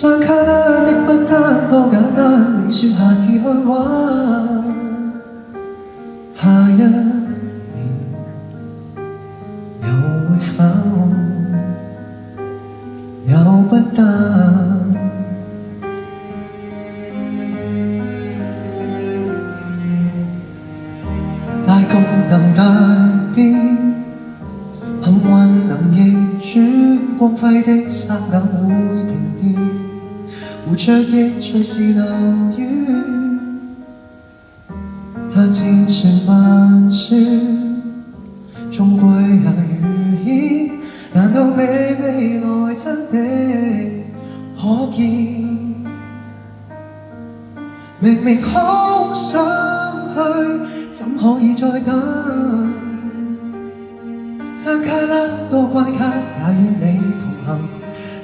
雙卡的不單多簡單，你說下次去玩，下一年又會否有不單？大局能大變，幸運能逆轉，光輝的剎那會停電。活着亦隨時流遠，他千算萬算，終歸也如煙。難道你未來真的可見？明明好想去，怎可以再等？張卡拉多關卡，也與你同行。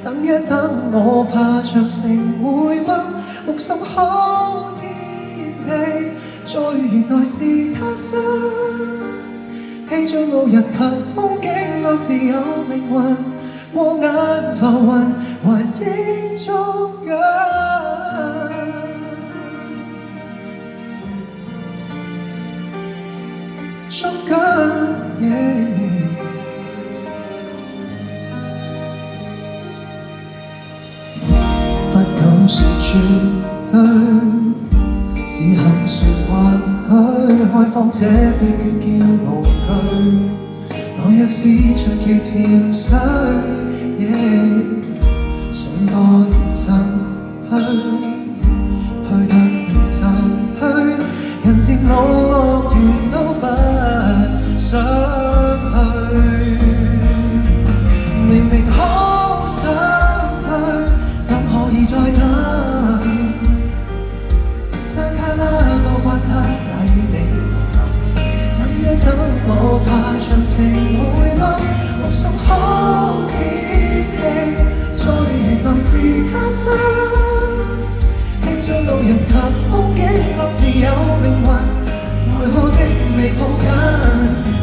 等一等，我怕長城會崩，目送好天氣，再遇原來是他生。氣象路人及風景各自有命運，過眼浮雲還應捉緊，捉緊。說絕對，只肯說或許，開放這秘訣叫無懼。我若是長期潛水，想多點進退得唔進退，人生路樂園都不想去。明明好想去，怎可以再等？我怕長城會冧，目送好天氣，再原來是他生。氣象路人及風景各自有命運，愛可的未抱緊，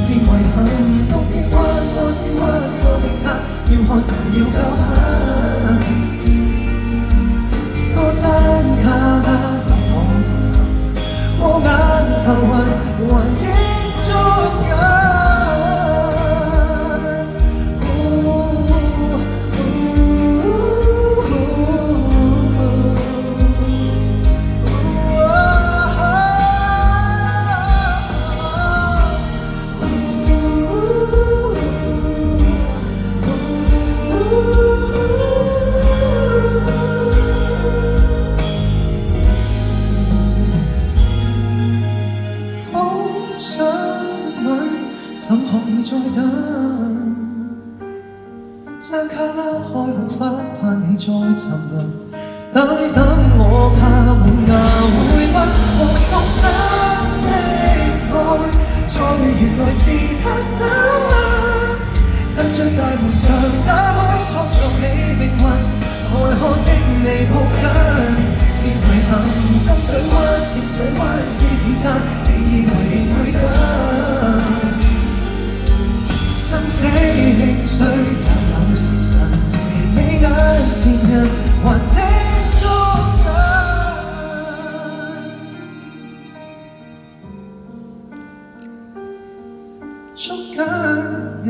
變為行動極彎，我先屈我明白，要看就要夠狠。多山卡拉同我同行，過眼浮雲還應捉緊。怎可以再等？張卡拉開好花，怕你再沉淪。等等，我怕滿牙會崩，目送真的愛，再原來是他生。伸出大門常打開，創造你命運，愛可的你抱緊，變為行深水灣、淺水灣、獅子山，你以為仍會等？生死興衰也有時辰，你眼前人還請捉緊，捉緊。